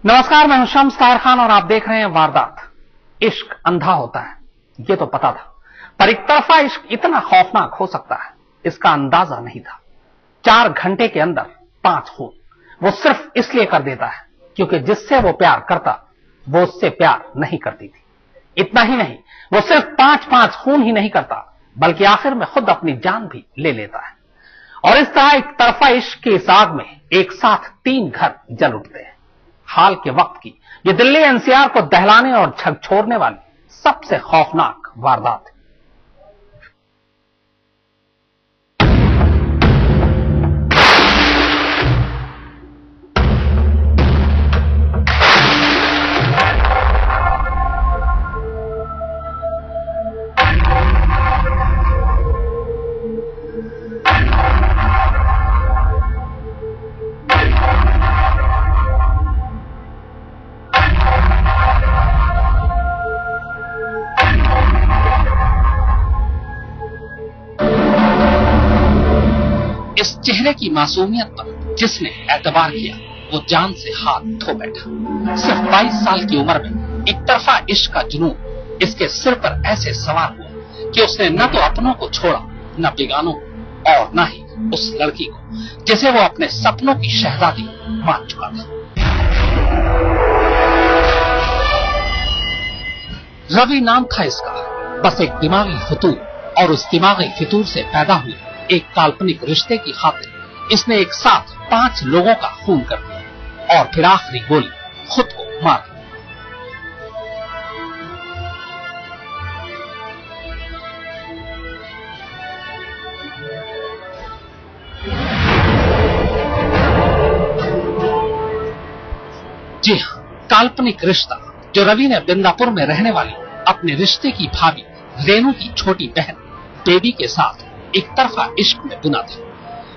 नमस्कार, मैं हूं शम्स ताहिर खान और आप देख रहे हैं वारदात। इश्क अंधा होता है, ये तो पता था, पर एक तरफा इश्क इतना खौफनाक हो सकता है, इसका अंदाजा नहीं था। 4 घंटे के अंदर 5 खून। वो सिर्फ इसलिए कर देता है क्योंकि जिससे वो प्यार करता वो उससे प्यार नहीं करती थी। इतना ही नहीं, वो सिर्फ 5 खून ही नहीं करता बल्कि आखिर में खुद अपनी जान भी ले लेता है। और इस तरह एक तरफा इश्क की इस आग में एक साथ 3 घर जल उठते हैं। हाल के वक्त की ये दिल्ली एनसीआर को दहलाने और झकझोरने वाली सबसे खौफनाक वारदात है। इस चेहरे की मासूमियत पर जिसने एतबार किया वो जान से हाथ धो बैठा। सिर्फ 22 साल की उम्र में एक तरफा इश्क का जुनून इसके सिर पर ऐसे सवार हुआ कि उसने न तो अपनों को छोड़ा, न बेगानों को, और न ही उस लड़की को जिसे वो अपने सपनों की शहजादी मान चुका था। रवि नाम था इसका, बस एक दिमागी फितूर, और उस दिमागी फितूर से पैदा हुए एक काल्पनिक रिश्ते की खातिर इसने एक साथ 5 लोगों का खून कर दिया और फिर आखिरी गोली खुद को मार दी। जी हां, काल्पनिक रिश्ता जो रवि ने बिंदापुर में रहने वाली अपने रिश्ते की भाभी रेनू की छोटी बहन बेबी के साथ एक तरफा इश्क में बुना था।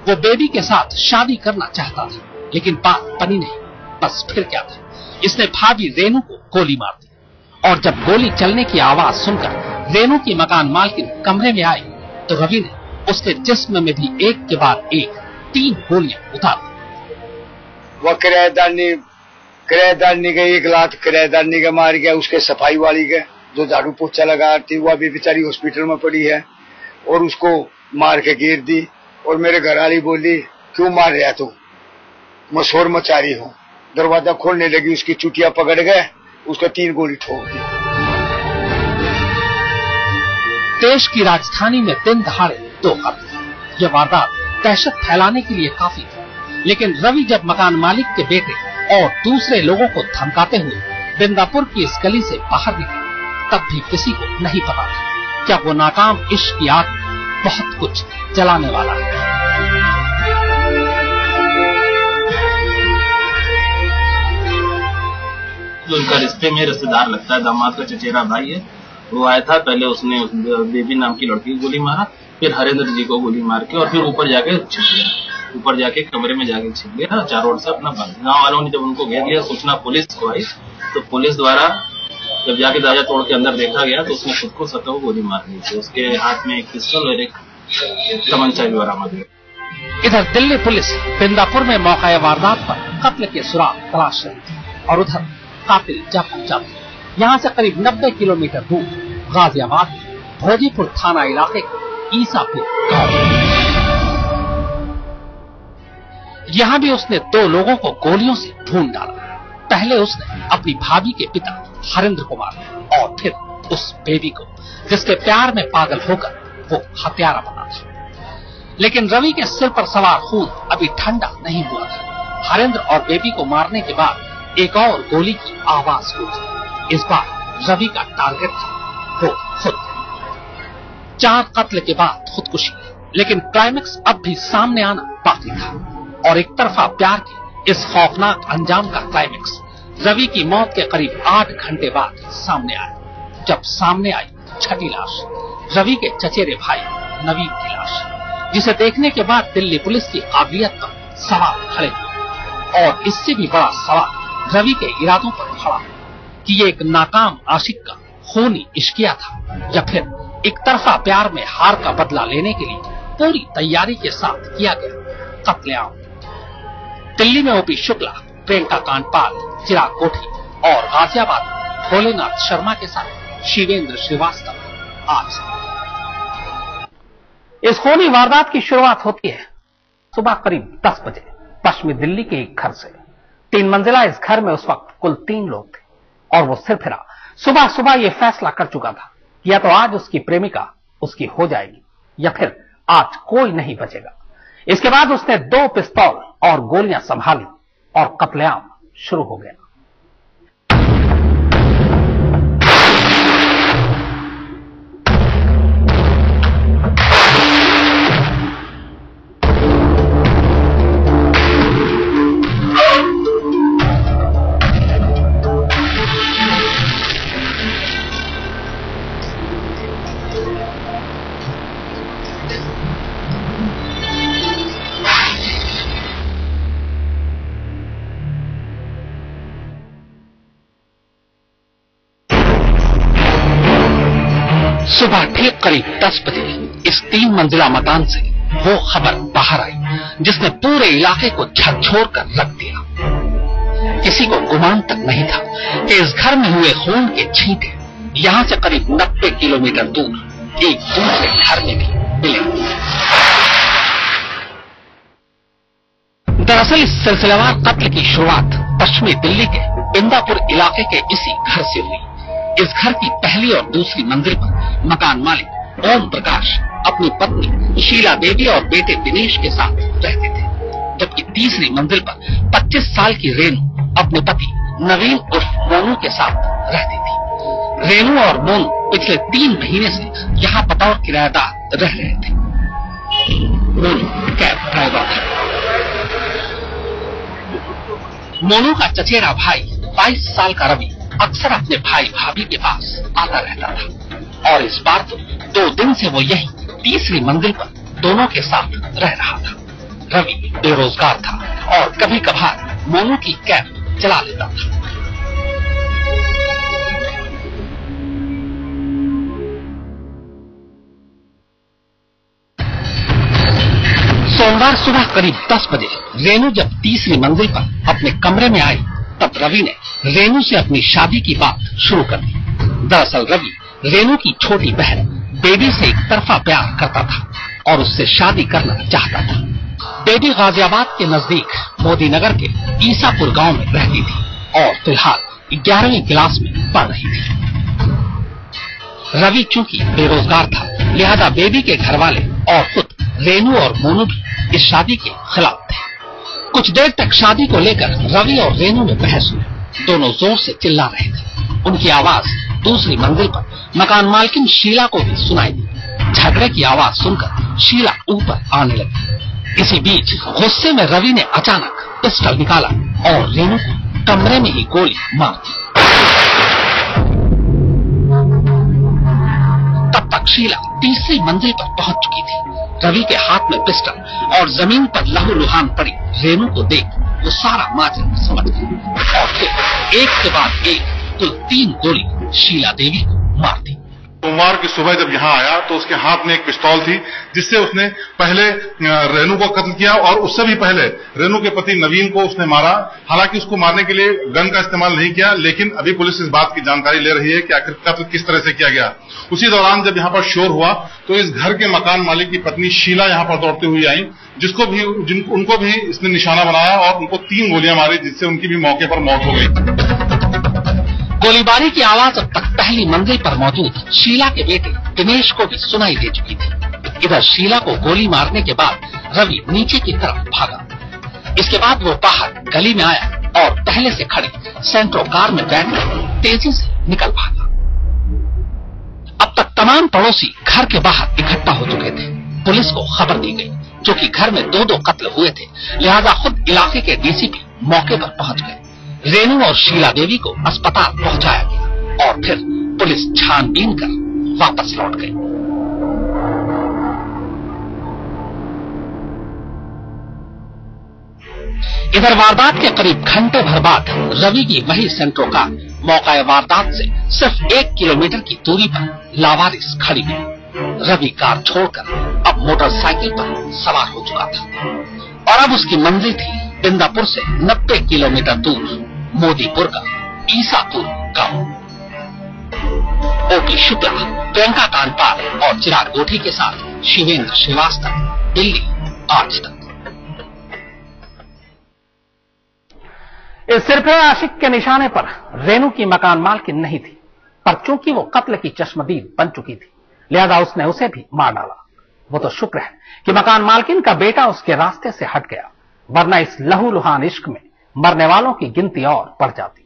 वो बेबी के साथ शादी करना चाहता था, लेकिन बात बनी नहीं। बस फिर क्या था, इसने भाभी रेनू को गोली मार दी। और जब गोली चलने की आवाज सुनकर रेनू की मकान मालकिन कमरे में आई तो रवि ने उसके जिस्म में भी एक के बाद एक 3 गोलियां उतार दी। वो किराएदारनी के 1 लाख किराएदारनी के मार गया, उसके सफाई वाली के जो झाड़ू पोछा लगा थी वो अभी बेचारी हॉस्पिटल में पड़ी है, और उसको मार के गिर दी। और मेरे घर वाली बोली, क्यों मार रहा तू? मैं शोर मचा रही हूँ। दरवाजा खोलने लगी, उसकी चुटिया पकड़ गए, उसको 3 गोली ठोक दी। देश की राजधानी में दिन दहाड़े 2 कत्ल। यह वारदात दहशत फैलाने के लिए काफी थी, लेकिन रवि जब मकान मालिक के बेटे और दूसरे लोगों को धमकाते हुए बिंदापुर की इस गली से बाहर निकले, तब भी किसी को नहीं पता था क्या वो नाकाम इश्क की आग बहुत कुछ जलाने वाला है। जो उनका रिश्ते में रिश्तेदार लगता है, दामाद का चचेरा भाई है, वो आया था। पहले उसने बेबी नाम की लड़की को गोली मारा, फिर हरेंद्र जी को गोली मार के और फिर ऊपर जाके छिप गया। ऊपर जाके कमरे में जाके छिप गया, चारों ओर से अपना बंद। गाँव वालों ने जब उनको घेर लिया, सूचना पुलिस को आई, तो पुलिस द्वारा जब जाके दरवाजा तोड़ के अंदर देखा गया तो उसने खुद को सतह गोली मार दी थी। उसके हाथ में एक पिस्तौल और एक तमंचा भी बरामद हुआ। इधर दिल्ली पुलिस बिंदापुर में मौका वारदात पर कत्ल के सुराग तलाश रही थी, और उधर कातिल जा पहुंचा। यहाँ से करीब 90 किलोमीटर दूर गाजियाबाद भोजीपुर थाना इलाके के ईसापुर गांव, यहाँ भी उसने 2 लोगों को गोलियों से भून डाला। पहले उसने अपनी भाभी के पिता हरेंद्र को मारा और फिर उस बेबी को जिसके प्यार में पागल होकर वो हत्यारा बना था। लेकिन रवि के सिर पर सवार खून अभी ठंडा नहीं हुआ था। हरेंद्र और बेबी को मारने के बाद एक और गोली की आवाज गूंजी। इस बार रवि का टारगेट था वो खुद। 4 कत्ल के बाद खुदकुशी, लेकिन क्लाइमेक्स अब भी सामने आना बाकी था। और एक तरफा प्यार के इस खौफनाक अंजाम का क्लाइमेक्स रवि की मौत के करीब 8 घंटे बाद सामने आया, जब सामने आई छठी लाश, रवि के चचेरे भाई नवीन की लाश, जिसे देखने के बाद दिल्ली पुलिस की काबिलियत पर सवाल खड़े हुए। और इससे भी बड़ा सवाल रवि के इरादों पर खड़ा कि ये एक नाकाम आशिक का खूनी इश्किया था, या फिर एक तरफा प्यार में हार का बदला लेने के लिए पूरी तैयारी के साथ किया गया कत्लेआम। दिल्ली में ओपी शुक्ला प्रियंका कांडपाल, चिराग कोठी और गाजियाबाद में भोलेनाथ शर्मा के साथ शिवेंद्र श्रीवास्तव। आज इस खूनी वारदात की शुरुआत होती है सुबह करीब 10 बजे पश्चिमी दिल्ली के एक घर से। 3 मंजिला इस घर में उस वक्त कुल 3 लोग थे और वो सिरफिरा सुबह सुबह ये फैसला कर चुका था कि या तो आज उसकी प्रेमिका उसकी हो जाएगी या फिर आज कोई नहीं बचेगा। इसके बाद उसने 2 पिस्तौल और गोलियां संभाली और कत्लेआम शुरू हो गया। सुबह ठीक करीब 10 बजे इस 3 मंजिला मकान से वो खबर बाहर आई जिसने पूरे इलाके को झकझोर कर रख दिया। किसी को गुमान तक नहीं था कि इस घर में हुए खून के छींटे यहां से करीब 90 किलोमीटर दूर एक दूसरे घर में भी मिले। दरअसल इस सिलसिलेवार कत्ल की शुरुआत पश्चिमी दिल्ली के बिंदापुर इलाके के इसी घर से हुई। इस घर की पहली और दूसरी मंजिल पर मकान मालिक ओम प्रकाश अपनी पत्नी शीला देवी और बेटे दिनेश के साथ रहते थे, जबकि तीसरी मंजिल पर 25 साल की रेनू अपने पति नवीन उर्फ मोनू के साथ रहती थी। रेनू और मोनू पिछले 3 महीने से यहाँ बतौर किराएदार रह रहे थे। मोनू कैब ड्राइवर था। मोनू का चचेरा भाई 22 साल का रवि अक्सर अपने भाई भाभी के पास आता रहता था और इस बार तो 2 दिन से वो यही तीसरी मंजिल पर दोनों के साथ रह रहा था। रवि बेरोजगार था और कभी कभार मोनू की कैब चला लेता था। सोमवार सुबह करीब 10 बजे रेनू जब तीसरी मंजिल पर अपने कमरे में आई तब रवि ने रेनू से अपनी शादी की बात शुरू कर दी। दरअसल रवि रेनू की छोटी बहन बेबी से एक तरफा प्यार करता था और उससे शादी करना चाहता था। बेबी गाजियाबाद के नजदीक मोदी नगर के ईसापुर गांव में रहती थी और फिलहाल 11वीं क्लास में पढ़ रही थी। रवि चूंकि बेरोजगार था लिहाजा बेबी के घर वाले और खुद रेनू और मोनू भी इस शादी के खिलाफ थे। कुछ देर तक शादी को लेकर रवि और रेनू में बहस हुई। दोनों जोर से चिल्ला रहे थे। उनकी आवाज दूसरी मंजिल पर मकान मालकिन शीला को भी सुनाई दी। झगड़े की आवाज सुनकर शीला ऊपर आने लगी। इसी बीच गुस्से में रवि ने अचानक पिस्टल निकाला और रेनू को कमरे में ही गोली मार दी। तब तक शीला तीसरी मंजिल पर पहुंच चुकी थी। रवि के हाथ में पिस्टल और जमीन पर लहूलुहान पड़ी रेनू को देख वो सारा माजरा समझ गई और फिर एक के बाद एक कुल 3 गोली शीला देवी को मार दी। सोमवार की सुबह जब यहाँ आया तो उसके हाथ में एक पिस्तौल थी जिससे उसने पहले रेनू को कत्ल किया और उससे भी पहले रेनू के पति नवीन को उसने मारा। हालांकि उसको मारने के लिए गन का इस्तेमाल नहीं किया, लेकिन अभी पुलिस इस बात की जानकारी ले रही है कि आखिर कत्ल किस तरह से किया गया। उसी दौरान जब यहाँ पर शोर हुआ तो इस घर के मकान मालिक की पत्नी शीला यहाँ पर दौड़ती हुई आई, उनको भी इसने निशाना बनाया और उनको 3 गोलियां मारी जिससे उनकी भी मौके पर मौत हो गई। गोलीबारी की आवाज अब तक पहली मंजिल पर मौजूद शीला के बेटे दिनेश को भी सुनाई दे चुकी थी। इधर शीला को गोली मारने के बाद रवि नीचे की तरफ भागा। इसके बाद वो बाहर गली में आया और पहले से खड़ी सेंट्रो कार में बैठकर तेजी से निकल भागा। अब तक तमाम पड़ोसी घर के बाहर इकट्ठा हो चुके थे। पुलिस को खबर दी गई। चूंकि घर में 2 कत्ल हुए थे लिहाजा खुद इलाके के डीसीपी मौके पर पहुंच गए। रेनू और शीला देवी को अस्पताल पहुंचाया गया और फिर पुलिस छानबीन कर वापस लौट गई। इधर वारदात के करीब घंटे भर बाद रवि की वही सेंट्रो कार मौका वारदात से सिर्फ 1 किलोमीटर की दूरी पर लावारिस खड़ी हुई। रवि कार छोड़कर अब मोटरसाइकिल पर सवार हो चुका था और अब उसकी मंजिल थी बिंदापुर से 90 किलोमीटर दूर मोदीपुर का ईसापुर गांव। ओपी शुक्ला, प्रियंका कांडपाल और चिराग गोठी के साथ शिवेंद्र श्रीवास्तव, दिल्ली, आज तक। इस सिरफिरे आशिक के निशाने पर रेनू की मकान मालकिन नहीं थी, पर चूंकि वो कत्ल की चश्मदीद बन चुकी थी, लिहाजा उसने उसे भी मार डाला। वो तो शुक्र है कि मकान मालकिन का बेटा उसके रास्ते से हट गया, वरना इस लहूलुहान इश्क में मरने वालों की गिनती और बढ़ जाती।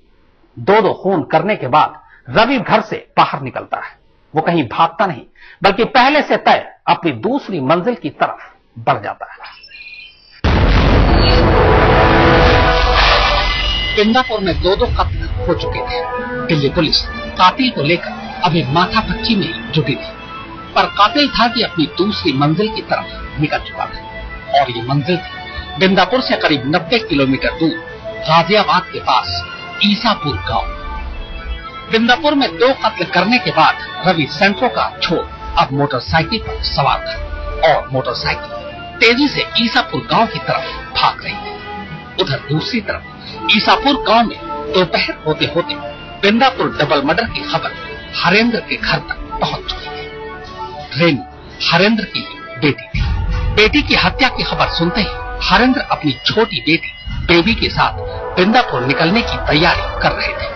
दो खून करने के बाद रवि घर से बाहर निकलता है। वो कहीं भागता नहीं, बल्कि पहले से तय अपनी दूसरी मंजिल की तरफ बढ़ जाता है। बिंदापुर में दो कत्ल हो चुके थे। दिल्ली पुलिस कातिल को लेकर अभी माथापच्ची में जुटी थी, पर कातिल था कि अपनी दूसरी मंजिल की तरफ निकल चुका था, और ये मंजिल थी बिंदापुर से करीब 90 किलोमीटर दूर गाजियाबाद के पास ईसापुर गांव। बिंदापुर में 2 कत्ल करने के बाद रवि सेंट्रो का छोड़ अब मोटरसाइकिल पर सवार था, और मोटरसाइकिल तेजी से ईसापुर गांव की तरफ भाग रही थी। उधर दूसरी तरफ ईसापुर गांव में दोपहर होते होते बिंदापुर डबल मर्डर की खबर हरेंद्र के घर तक पहुंच चुकी थी। रेनू हरेंद्र की बेटी थी। बेटी की हत्या की खबर सुनते ही हरेंद्र अपनी छोटी बेटी बेबी के साथ बिंदापुर निकलने की तैयारी कर रहे थे,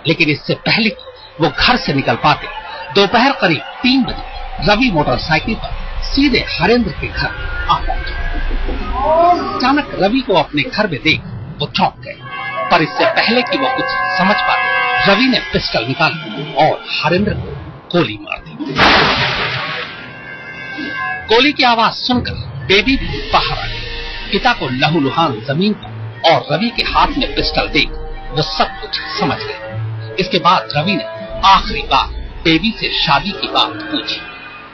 लेकिन इससे पहले कि वो घर से निकल पाते, दोपहर करीब 3 बजे रवि मोटरसाइकिल पर सीधे हरेंद्र के घर आ पहुंचे। अचानक रवि को अपने घर में देख वो चौंक गए, पर इससे पहले कि वो कुछ समझ पाते, रवि ने पिस्टल निकाली और हरेंद्र को गोली मार दी। गोली की आवाज सुनकर बेबी भी बाहर आ गई। पिता को लहूलुहान जमीन पर और रवि के हाथ में पिस्टल देख वो सब कुछ समझ गए। इसके बाद रवि ने आखिरी बार बेबी से शादी की बात पूछी।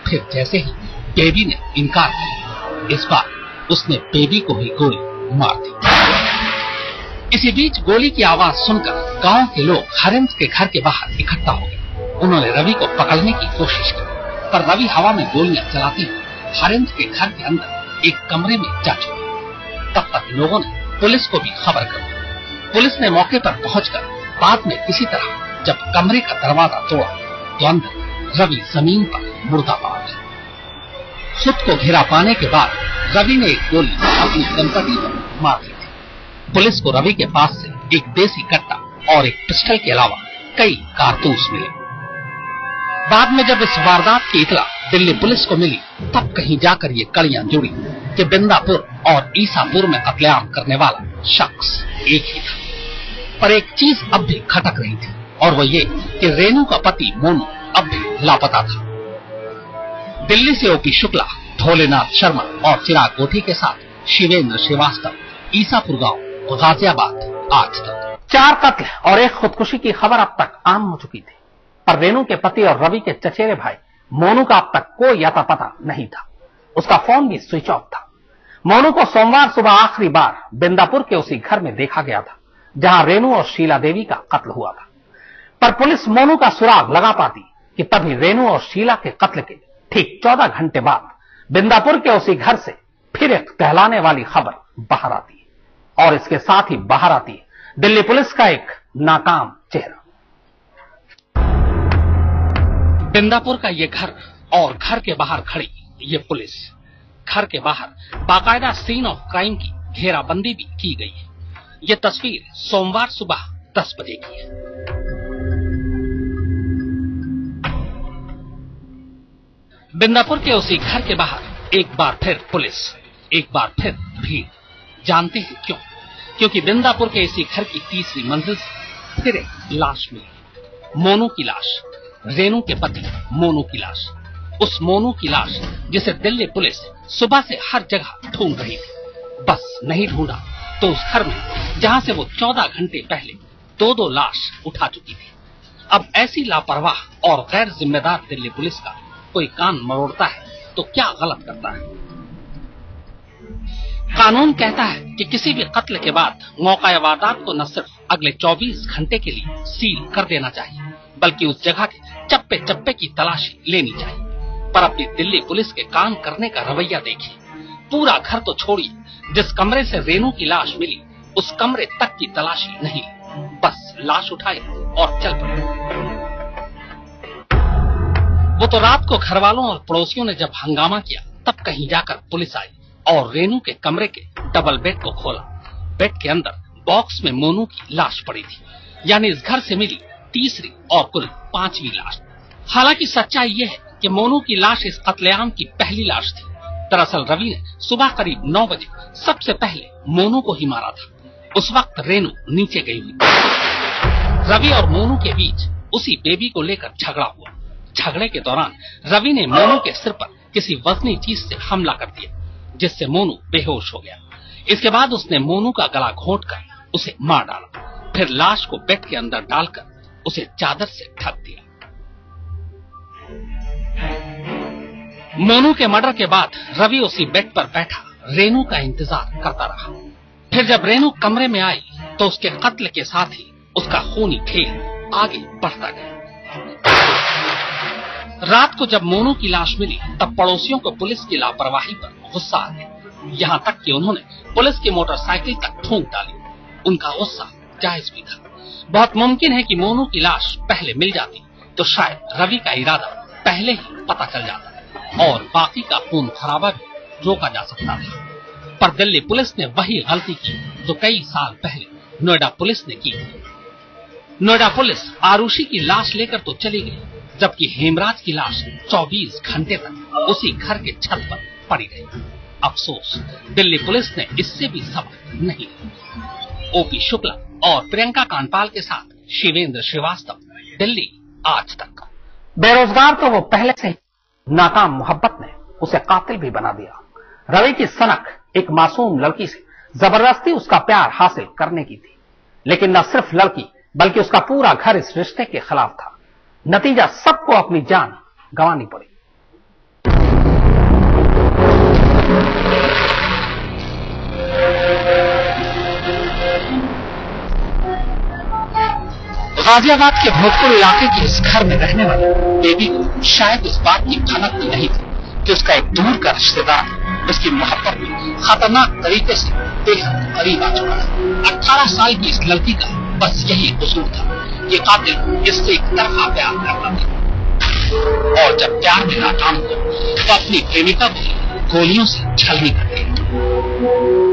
फिर जैसे ही बेबी ने इनकार किया, इस बार उसने बेबी को ही गोली मार दी। इसी बीच गोली की आवाज सुनकर गांव के लोग हरेंद्र के घर के बाहर इकट्ठा हो गए। उन्होंने रवि को पकड़ने की कोशिश की, पर रवि हवा में गोलियां चलाते हुए हरेंद्र के घर के अंदर एक कमरे में जा चुके। तब तक लोगों ने पुलिस को भी खबर कर दी। पुलिस ने मौके पर पहुंचकर बाद में किसी तरह जब कमरे का दरवाजा तोड़ा, तो अंदर रवि जमीन पर मुर्दा पड़ा था। खुद को घिरा पाने के बाद रवि ने एक गोली अपनी संपत्ति पर मार दी थी। पुलिस को रवि के पास से एक देसी कट्टा और एक पिस्टल के अलावा कई कारतूस मिले। बाद में जब इस वारदात की इतला दिल्ली पुलिस को मिली, तब कहीं जाकर ये कड़ियां जुड़ी कि बिंदापुर और ईसापुर में कत्लेआम करने वाला शख्स एक ही था। पर एक चीज अब भी खटक रही थी, और वो ये कि रेनू का पति मोनू अब भी लापता था। दिल्ली से ओपी शुक्ला, भोलेनाथ शर्मा और चिराग गोठी के साथ शिवेंद्र श्रीवास्तव, ईसापुर गांव, गाजियाबाद, आज तक। 4 कत्ल और एक खुदकुशी की खबर अब तक आम हो चुकी थी, पर रेनू के पति और रवि के चचेरे भाई मोनू का अब तक कोई अता पता नहीं था। उसका फोन भी स्विच ऑफ था। मोनू को सोमवार सुबह आखिरी बार बिंदापुर के उसी घर में देखा गया था जहां रेनू और शीला देवी का कत्ल हुआ था, पर पुलिस मोनू का सुराग लगा पाती कि तभी रेनू और शीला के कत्ल के ठीक 14 घंटे बाद बिंदापुर के उसी घर से फिर एक कहलाने वाली खबर बाहर आती है, और इसके साथ ही बाहर आती है दिल्ली पुलिस का एक नाकाम चेहरा। बिंदापुर का ये घर और घर के बाहर खड़ी ये पुलिस। घर के बाहर बाकायदा सीन ऑफ क्राइम की घेराबंदी भी की गई है। ये तस्वीर सोमवार सुबह 10 बजे की है। बिंदापुर के उसी घर के बाहर एक बार फिर पुलिस, एक बार फिर भीड़। जानते हैं क्यों? क्योंकि बिंदापुर के इसी घर की तीसरी मंजिल से फिर एक लाश मिली। मोनू की लाश, रेनू के पति मोनू की लाश। उस मोनू की लाश जिसे दिल्ली पुलिस सुबह से हर जगह ढूंढ रही थी। बस नहीं ढूंढा तो उस घर में जहां से वो 14 घंटे पहले 2 लाश उठा चुकी थी। अब ऐसी लापरवाह और गैर जिम्मेदार दिल्ली पुलिस का कोई कान मरोड़ता है तो क्या गलत करता है? कानून कहता है कि किसी भी कत्ल के बाद मौका वारदात को न सिर्फ अगले 24 घंटे के लिए सील कर देना चाहिए, बल्कि उस जगह के चप्पे चप्पे की तलाशी लेनी चाहिए। पर अपनी दिल्ली पुलिस के काम करने का रवैया देखिए। पूरा घर तो छोड़िए, जिस कमरे से रेनू की लाश मिली उस कमरे तक की तलाशी नहीं, बस लाश उठाई और चल पड़े। वो तो रात को घर वालों और पड़ोसियों ने जब हंगामा किया तब कहीं जाकर पुलिस आई और रेनू के कमरे के डबल बेड को खोला। बेड के अंदर बॉक्स में मोनू की लाश पड़ी थी, यानी इस घर से मिली तीसरी और कुल 5वीं लाश। हालांकि सच्चाई यह है कि मोनू की लाश इस कत्लेआम की पहली लाश थी। दरअसल रवि ने सुबह करीब 9 बजे सबसे पहले मोनू को ही मारा था। उस वक्त रेनू नीचे गई हुई थी। रवि और मोनू के बीच उसी बेबी को लेकर झगड़ा हुआ। झगड़े के दौरान रवि ने मोनू के सिर पर किसी वजनी चीज से हमला कर दिया, जिससे मोनू बेहोश हो गया। इसके बाद उसने मोनू का गला घोंटकर उसे मार डाला, फिर लाश को बेड के अंदर डालकर उसे चादर से ढक दिया। मोनू के मर्डर के बाद रवि उसी बेड पर बैठा रेनू का इंतजार करता रहा। फिर जब रेनू कमरे में आई तो उसके कत्ल के साथ ही उसका खूनी खेल आगे बढ़ता गया। रात को जब मोनू की लाश मिली तब पड़ोसियों को पुलिस की लापरवाही पर गुस्सा आ गया। यहाँ तक कि उन्होंने पुलिस की मोटरसाइकिल तक फूंक डाली। उनका गुस्सा जायज भी था। बहुत मुमकिन है कि मोनू की लाश पहले मिल जाती तो शायद रवि का इरादा पहले ही पता चल जाता और बाकी का खून खराबा भी रोका जा सकता था। पर दिल्ली पुलिस ने वही गलती की जो कई साल पहले नोएडा पुलिस ने की। नोएडा पुलिस आरुषि की लाश लेकर तो चली गई, जबकि हेमराज की लाश 24 घंटे तक उसी घर के छत पर पड़ी रही। अफसोस, दिल्ली पुलिस ने इससे भी सबक नहीं लिया। ओपी शुक्ला और प्रियंका कांडपाल के साथ शिवेंद्र श्रीवास्तव, दिल्ली आज तक। बेरोजगार तो वो पहले से ही, नाकाम मोहब्बत ने उसे कातिल भी बना दिया। रवि की सनक एक मासूम लड़की से जबरदस्ती उसका प्यार हासिल करने की थी, लेकिन न सिर्फ लड़की बल्कि उसका पूरा घर इस रिश्ते के खिलाफ था। नतीजा सबको अपनी जान गंवानी पड़ी। गाजियाबाद के भोजपुर इलाके के इस घर में रहने वाले बेबी को शायद इस बात की भनक भी नहीं थी कि उसका एक दूर का रिश्तेदार उसकी मोहब्बत में खतरनाक तरीके से बेहद करीब आ चुका है। 18 साल की इस लड़की का बस यही कसूर था, ये कातिल इससे एक तरफा प्यार करता था और जब प्यार में नाकाम हो तो अपनी प्रेमिका को गोलियों से छलनी करते।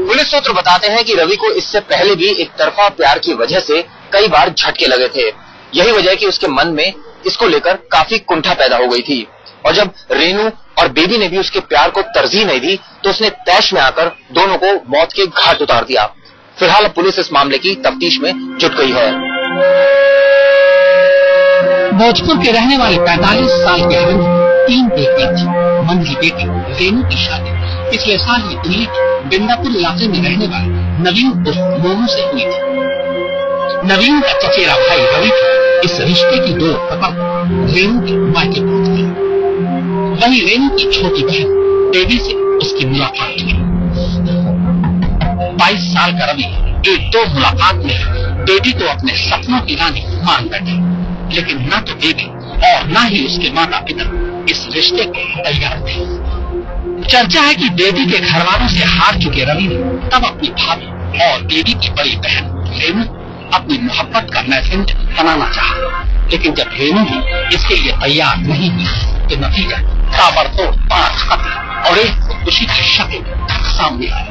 पुलिस सूत्र बताते हैं कि रवि को इससे पहले भी एक तरफा प्यार की वजह से कई बार झटके लगे थे। यही वजह है कि उसके मन में इसको लेकर काफी कुंठा पैदा हो गई थी और जब रेनू और बेबी ने भी उसके प्यार को तरजीह नहीं दी तो उसने तैश में आकर दोनों को मौत के घाट उतार दिया। फिलहाल पुलिस इस मामले की तफ्तीश में जुट गई है। भोजपुर के रहने वाले 45 साल के हरिंद्र 3 बेटियां थी। मंझली बेटी रेनू की शादी पिछले साल ही दिल्ली के बिंदापुर इलाके में रहने वाले नवीन उर्फ मोनू से हुई थी। नवीन का चचेरा भाई रवि इस रिश्ते की डोर पकड़ रेनू के मायके पहुंच गया। वहीं रेनू की छोटी बहन बेबी से उसकी मुलाकात हुई। 22 साल का रवि एक दो मुलाकात में बेबी को अपने सपनों की रानी मान बैठे, लेकिन न तो बेबी और न ही उसके माता पिता इस रिश्ते को तैयार थे। चर्चा है कि बेबी के घर वालों से हार चुके रवि ने तब अपनी भाभी और बेबी की बड़ी बहन रेनू अपनी मोहब्बत का मैसेंजर बनाना चाहा, लेकिन जब रेनू भी इसके लिए तैयार नहीं हुई तो नतीजा ताबड़तोड़ 5 कत्ल और एक खुदकुशी की शक्ल सामने आई।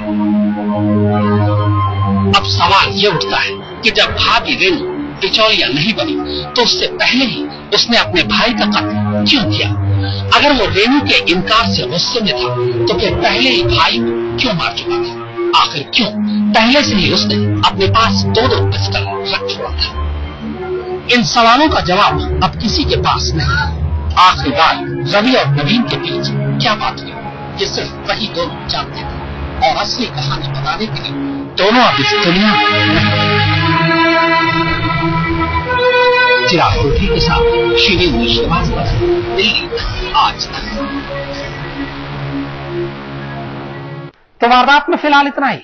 अब सवाल ये उठता है कि जब भाभी रेनू बिचौलिया नहीं बनी तो उससे पहले ही उसने अपने भाई का कत्ल क्यों किया? अगर वो रेनू के इनकार से गुस्से में था तो फिर पहले ही भाई को क्यों मार चुका था? आखिर क्यों पहले से ही उसने अपने पास 2 पिस्टल रख छोड़ा था? इन सवालों का जवाब अब किसी के पास नहीं है। आखिर बार रवि और नवीन के बीच क्या बात हुई, ये सिर्फ वही दोनों जानते थे और असली कहानी बताने के लिए दोनों अब इस दुनिया में चिराग कोठी के साथ शिवेंद्र श्रीवास्तव, दिल्ली आज तक। तो वारदात में फिलहाल इतना ही।